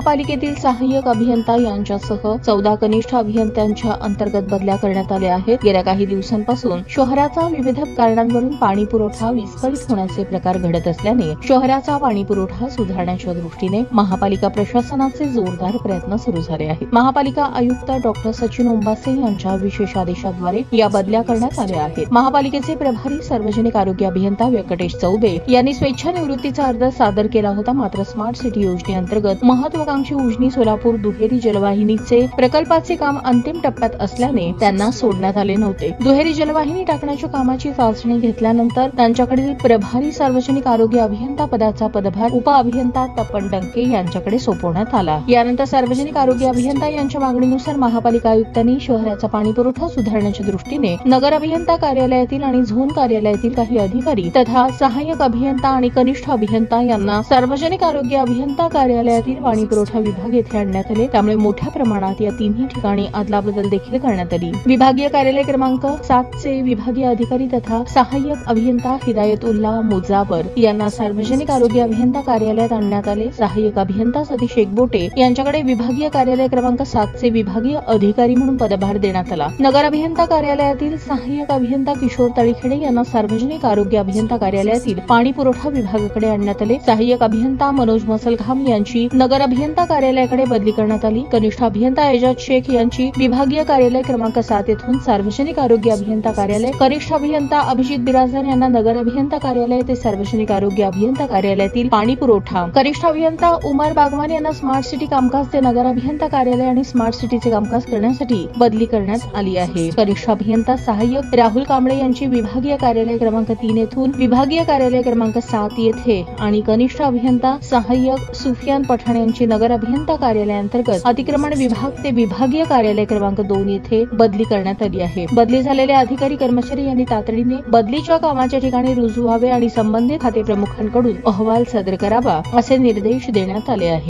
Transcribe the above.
महापालिकेतील सहाय्यक अभियंता यांच्यासह 14 कनिष्ठ अभियंत्यांच्या अंतर्गत बदल्या करण्यात आल्या आहेत। गेल्या काही दिवसांपासून शहराचा विविध कारणांवरून पाणी पुरवठा विस्कळीत होण्याचे प्रकार घडत असल्याने शहराचा पाणी पुरवठा सुधारण्याच्या दृष्टीने महापालिका प्रशासनाचे जोरदार प्रयत्न सुरू झाले आहेत। महापालिका आयुक्त डॉक्टर सचिन ओंबासे यांच्या विशेष आदेशाद्वारे या बदल्या करण्यात आल्या आहेत। महापालिकेचे प्रभारी सार्वजनिक आरोग्य अभियंता व्यंकटेश चौबे यांनी स्वेच्छानिवृत्तीचा अर्ज सादर केला होता। मात्र स्मार्ट सिटी योजनेअंतर्गत महत्वाकांक्षी उजनी सोलापूर दुहेरी जलवाहिनीचे प्रकल्पाचे काम अंतिम टप्प्यात असल्याने त्यांना सोडण्यात आले नव्हते। दुहेरी जलवाहिनी टाकण्याच्या कामाची चाचणी घेतल्यानंतर त्यांच्याकडील प्रभारी सार्वजनिक आरोग्य अभियंता पदाचा पदभार उप अभियंता तपन डंके यांच्याकडे सोपवण्यात आला। यानंतर सार्वजनिक आरोग्य अभियंता यांच्या मागणीनुसार महापालिका आयुक्तांनी शहराचा पाणी पुरवठा सुधारण्याच्या दृष्टीने नगर अभियंता कार्यालयातील आणि झोन कार्यालयातील काही अधिकारी तथा सहाय्यक अभियंता आणि कनिष्ठ अभियंता यांना सार्वजनिक आरोग्य अभियंता कार्यालयातील पाणी पुरवठा विभाग येथे आणण्यात आले। त्यामुळे मोठ्या प्रमाणात या तिन्ही ठिकाणी अदलाबदल देखील करण्यात आली। विभागीय कार्यालय क्रमांक 7 चे विभागीय अधिकारी तथा सहाय्यक अभियंता हिदायतुल्ला मुजावर यांना सार्वजनिक आरोग्य अभियंता कार्यालयात आणण्यात आले। सहाय्यक अभियंता सतीश एकबोटे यांच्याकडे विभागीय कार्यालय क्रमांक 7 चे विभागीय अधिकारी म्हणून पदभार देण्यात आला। नगर अभियंता कार्यालयातील सहाय्यक अभियंता किशोर तळीखेडे यांना सार्वजनिक आरोग्य अभियंता कार्यालयातील पाणी पुरवठा विभागाकडे आणण्यात आले। सहाय्यक अभियंता मनोज मसलखाम यांची नगर अभियंता कार्यालयाकडे बदली करण्यात आली। कनिष्ठ अभियंता एजाज शेख यांची विभागीय कार्यालय क्रमांक 7 येथून सार्वजनिक आरोग्य अभियंता कार्यालय, कनिष्ठ अभियंता अभिजित बिराजदार यांना नगर अभियंता कार्यालय ते सार्वजनिक आरोग्य अभियंता कार्यालयातील पाणी पुरवठा, कनिष्ठ अभियंता उमर बागवान यांना स्मार्ट सिटी कामकाज ते नगर अभियंता कार्यालय आणि स्मार्ट सिटीचे कामकाज करण्यासाठी बदली करण्यात आली आहे। कनिष्ठ अभियंता सहाय्यक राहुल कांबळे यांची विभागीय कार्यालय क्रमांक 3 येथून विभागीय कार्यालय क्रमांक 7 येथे आणि कनिष्ठ अभियंता सहाय्यक सुफियान पठाण यांची नगर अभियंता कार्यालयाअंतर्गत अतिक्रमण विभाग ते विभागीय कार्यालय क्रमांक 2 येथे बदली करण्यात आली आहे। बदली झालेले अधिकारी कर्मचारी यांनी तातडीने बदलीच्या कामाच्या ठिकाणी रुजू व्हावे आणि संबंधित खाते प्रमुखांकडून अहवाल सादर करावा असे निर्देश देण्यात आले आहेत।